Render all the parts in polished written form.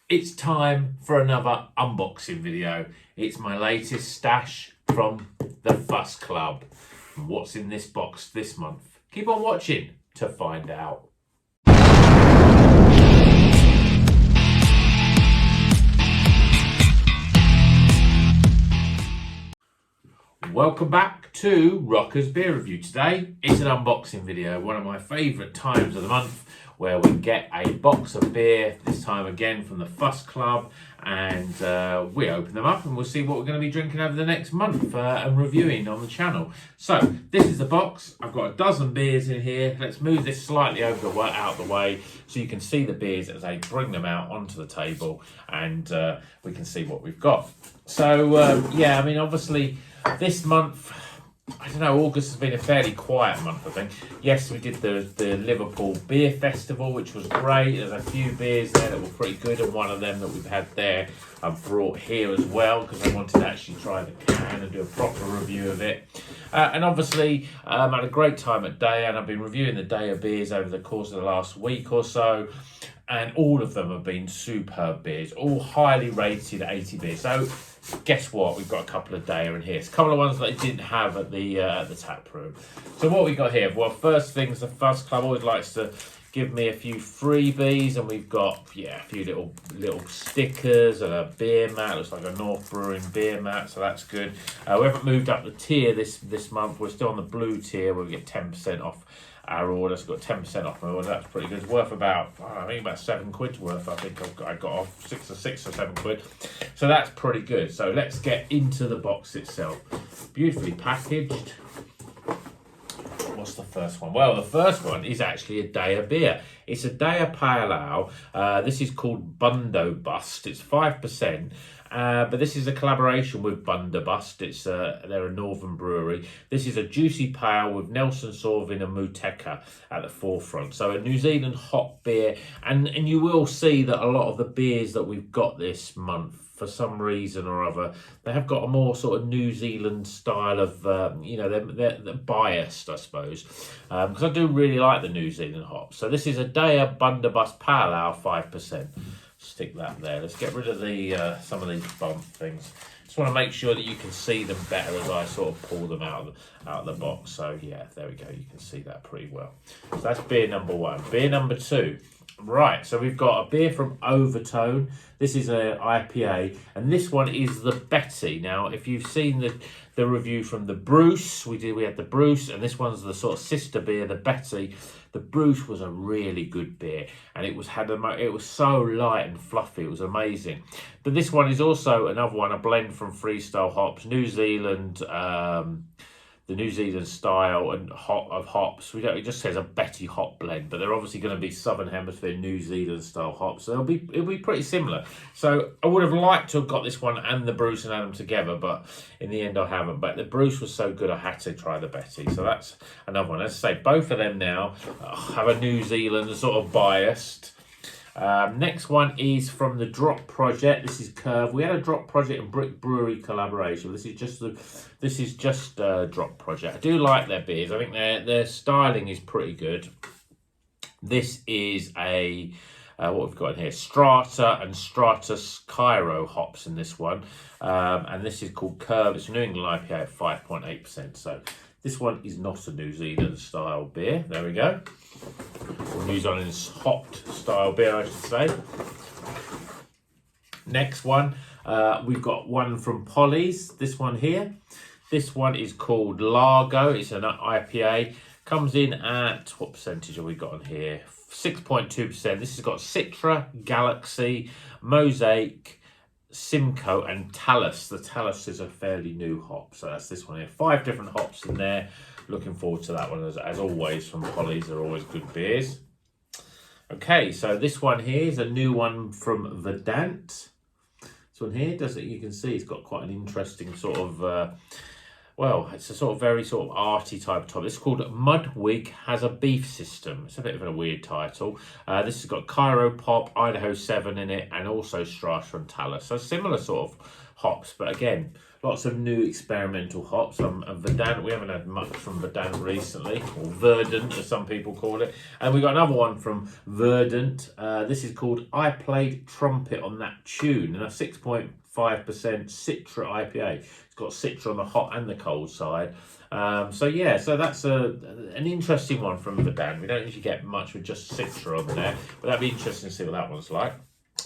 It's time for another unboxing video. It's my latest stash from the Fuss Club. And what's in this box this month? Keep on watching to find out. Welcome back to Rocker's Beer Review. Today it's an unboxing video, one of my favourite times of the month, where we get a box of beer, this time again from the Fuss Club, and we open them up and we'll see what we're going to be drinking over the next month and reviewing on the channel. So this is the box. I've got a dozen beers in here. Let's move this slightly out of the way so you can see the beers as I bring them out onto the table, and we can see what we've got. So yeah, I mean, obviously this month, I don't know, August has been a fairly quiet month, I think. Yes, we did the Liverpool Beer Festival, which was great. There's a few beers there that were pretty good, and one of them that we've had there I've brought here as well, because I wanted to actually try the can and do a proper review of it. And obviously, I had a great time at Daya, and I've been reviewing the Daya beers over the course of the last week or so, and all of them have been superb beers, all highly rated 80 beers. So guess what? We've got a couple of Daya in here. It's a couple of ones that I didn't have at the tap room. So what we got here? Well, first things, the Fuss Club always likes to give me a few freebies, and we've got a few little stickers and a beer mat. Looks like a North Brewing beer mat, so that's good. We haven't moved up the tier this month. We're still on the blue tier where we get 10% off our order. So we've got 10% off my order. That's pretty good. It's worth about, I think about £7 worth. I think I got off six or £7. So that's pretty good. So let's get into the box itself. Beautifully packaged. What's the first one? Well, the first one is actually a Daya beer. It's a Daya Pale Ale. This is called Bundobust. It's 5%. But this is a collaboration with Bundobust. They're a northern brewery. This is a juicy pale with Nelson Sauvin and Motueka at the forefront. So a New Zealand hop beer. And you will see that a lot of the beers that we've got this month, for some reason or other, they have got a more sort of New Zealand style of, they're biased, I suppose. Because I do really like the New Zealand hops. So this is a Daya Bundobust Pale Ale, 5%. Stick that there. Let's get rid of the some of these bump things. Just want to make sure that you can see them better as I sort of pull them out of the box. So yeah, there we go. You can see that pretty well. So that's beer number one. Beer number two. Right, so we've got a beer from Overtone. This is an IPA, and this one is the Betty. Now, if you've seen the review from the Bruce, we had the Bruce, and this one's the sort of sister beer, the Betty. The Bruce was a really good beer, and it was so light and fluffy. It was amazing. But this one is also another one, a blend from Freestyle Hops, New Zealand. The New Zealand style and of hops. It just says a Betty hop blend, but they're obviously going to be Southern Hemisphere New Zealand style hops. So it'll be pretty similar. So I would have liked to have got this one and the Bruce and had them together, but in the end I haven't. But the Bruce was so good I had to try the Betty. So that's another one. As I say, both of them now have a New Zealand sort of biased. Next one is from the Drop Project. This is Curve. We had a Drop Project and Brick Brewery collaboration. This is just Drop Project. I do like their beers. I think their styling is pretty good. This is a what we've got in here: Strata and Stratus Cairo hops in this one, and this is called Curve. It's a New England IPA at 5.8%. So this one is not a New Zealand style beer. There we go. Or New Zealand hopped style beer, I should say. Next one, we've got one from Polly's. This one here. This one is called Largo. It's an IPA. Comes in at, what percentage have we got on here? 6.2%. This has got Citra, Galaxy, Mosaic, Simcoe and Talus. The Talus is a fairly new hop, so that's this one here. 5 different hops in there. Looking forward to that one as always from Polly's. They're always good beers. Okay, so this one here is a new one from Verdant. This one here you can see it's got quite an interesting sort of it's a sort of very sort of arty type of top. It's called Mudwig Has a Beef System. It's a bit of a weird title. This has got Cairo Pop, Idaho 7 in it, and also Strata and Talus. So similar sort of hops. But again, lots of new experimental hops. Verdant, we haven't had much from Verdant recently, or Verdant as some people call it. And we got another one from Verdant. This is called I Played Trumpet on That Tune, and a 6.5% Citra IPA. It's got Citra on the hot and the cold side. So that's an interesting one from Verdant. We don't usually get much with just Citra on there, but that'd be interesting to see what that one's like.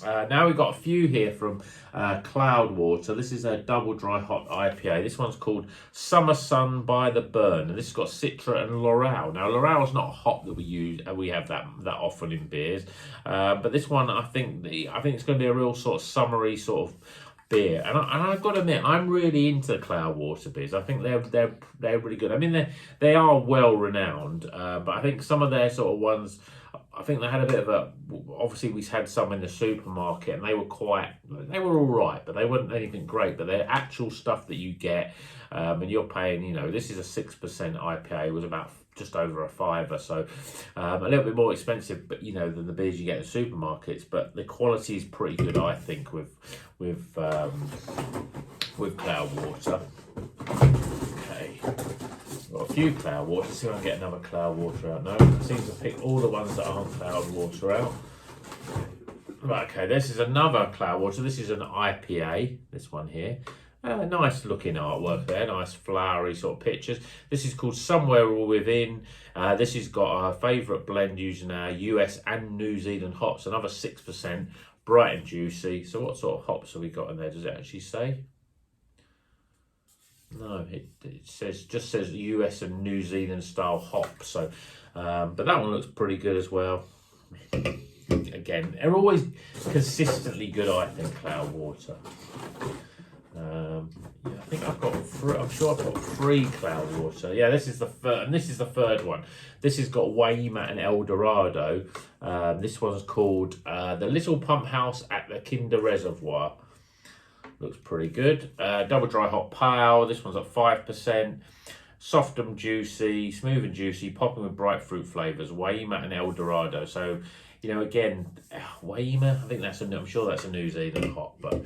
Now we've got a few here from Cloudwater. This is a double dry hot IPA. This one's called Summer Sun by the Burn, and this has got Citra and Loral. Now Loral is not a hop that we use, and we have that often in beers, but this one I think it's going to be a real sort of summery sort of beer, and I've got to admit, I'm really into Cloudwater beers. I think they're really good. I mean, they are well renowned, but I think some of their sort of ones, I think they had a bit of a. Obviously, we had some in the supermarket, and they were all right, but they weren't anything great. But their actual stuff that you get, and you're paying, this is a 6% IPA. It was about just over a $5, so a little bit more expensive, but than the beers you get in supermarkets. But the quality is pretty good, I think, with Cloudwater. Okay, got a few Cloudwater. See if I can get another Cloudwater out. No, I seem to pick all the ones that aren't Cloudwater out. Right, okay, this is another Cloudwater. This is an IPA. This one here. Nice looking artwork there, nice flowery sort of pictures. This is called Somewhere Within. This has got our favourite blend using our US and New Zealand hops, another 6%, bright and juicy. So what sort of hops have we got in there? Does it actually say? No, it just says US and New Zealand style hops. So, but that one looks pretty good as well. Again, they're always consistently good, I think, Cloudwater. I think I've got I'm sure I've got 3 Cloudwater. Yeah, this is the third, and this is the third one. This has got Waima and El Dorado. This one's called the Little Pump House at the Kinder Reservoir. Looks pretty good. Double dry hot pale. This one's at 5%. Soft and juicy, smooth and juicy, popping with bright fruit flavours. Waima and El Dorado. So, again, Waima, I think I'm sure that's a New Zealand hop, but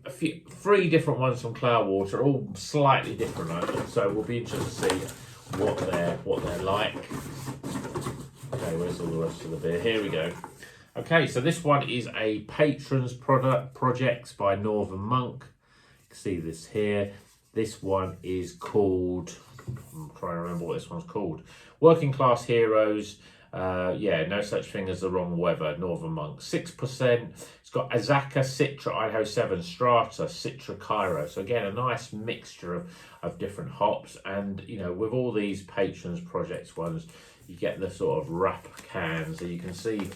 3 different ones from Cloudwater, all slightly different, I think. So we'll be interested to see what they're like. Okay, where's all the rest of the beer? Here we go. Okay, so this one is a Patrons Projects by Northern Monk. You can see this here. This one is called, I'm trying to remember what this one's called. Working Class Heroes. No such thing as the wrong weather. Northern Monk, 6%. It's got Azaka, Citra, Idaho 7, Strata, Citra, Cairo. So again, a nice mixture of different hops. And with all these Patrons Projects ones, you get the sort of wrap cans, so you can see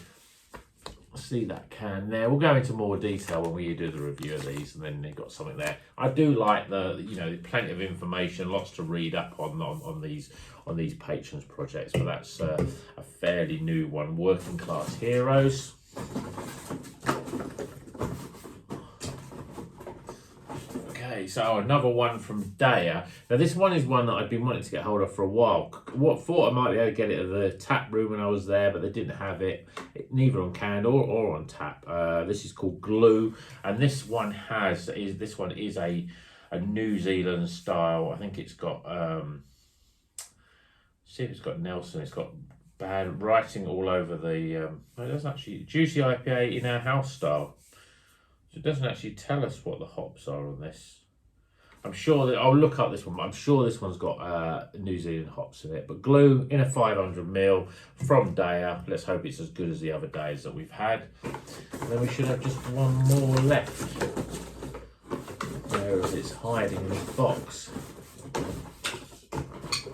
that can there. We'll go into more detail when we do the review of these, and then they've got something there. I do like plenty of information, lots to read up on these Patrons Projects, but that's a fairly new one. Working Class Heroes. Okay, so another one from Daya. Now this one is one that I've been wanting to get hold of for a while. Thought I might be able to get it at the tap room when I was there, but they didn't have it, neither on can or on tap. This is called Glue, and this one is a New Zealand style. I think it's got see if it's got Nelson. It's got bad writing all over the. It doesn't actually. Juicy IPA in our house style. So it doesn't actually tell us what the hops are on this. I'm sure that I'll look up this one. But I'm sure this one's got New Zealand hops in it. But Glue in a 500ml from Daya. Let's hope it's as good as the other days that we've had. And then we should have just one more left. Where is it? It's hiding in this box.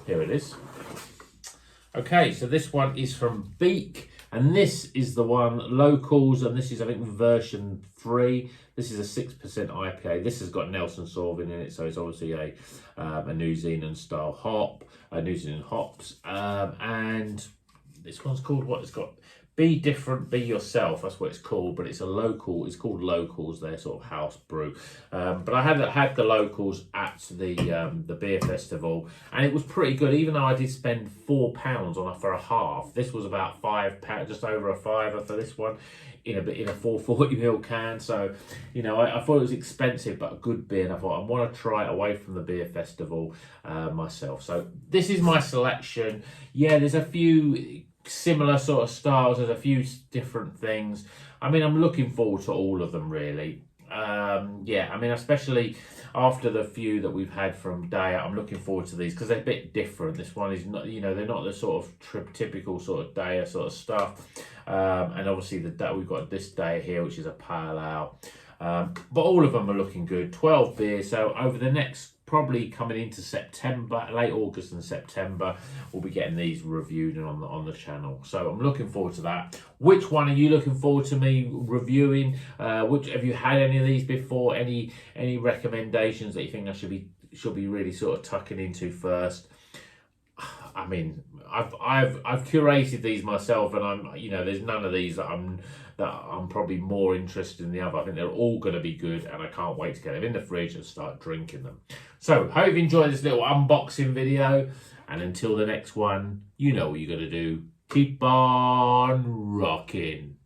Here it is. Okay, so this one is from Beak, and this is the one, Locals, and this is, I think, version 3. This is a 6% IPA. This has got Nelson Sauvin in it, so it's obviously a New Zealand style hop, New Zealand hops, and this one's called what? It's got Be different, be yourself. That's what it's called, but it's a local. It's called Locals. Their sort of house brew. But I had the Locals at the beer festival, and it was pretty good. Even though I did spend £4 for a half, this was about £5, just over a fiver for this one, in a 440ml can. So, you know, I thought it was expensive, but a good beer, and I thought I want to try it away from the beer festival myself. So this is my selection. Yeah, there's a few similar sort of styles. There's a few different things. I mean, I'm looking forward to all of them, really. Yeah, I mean, especially after the few that we've had from Daya, I'm looking forward to these because they're a bit different. This one is not, you know, they're not the sort of typical sort of Daya sort of stuff. And obviously we've got this Daya here, which is a pale ale. But all of them are looking good. 12 beers. So over the next, probably coming into September, late August and September, we'll be getting these reviewed and on the channel. So I'm looking forward to that. Which one are you looking forward to me reviewing? Which have you had any of these before? Any recommendations that you think I should be really sort of tucking into first? I mean, I've curated these myself, and I'm, you know, there's none of these that I'm probably more interested in the other. I think they're all going to be good, and I can't wait to get them in the fridge and start drinking them. So, hope you've enjoyed this little unboxing video, and until the next one, you know what you got to do. Keep on rocking.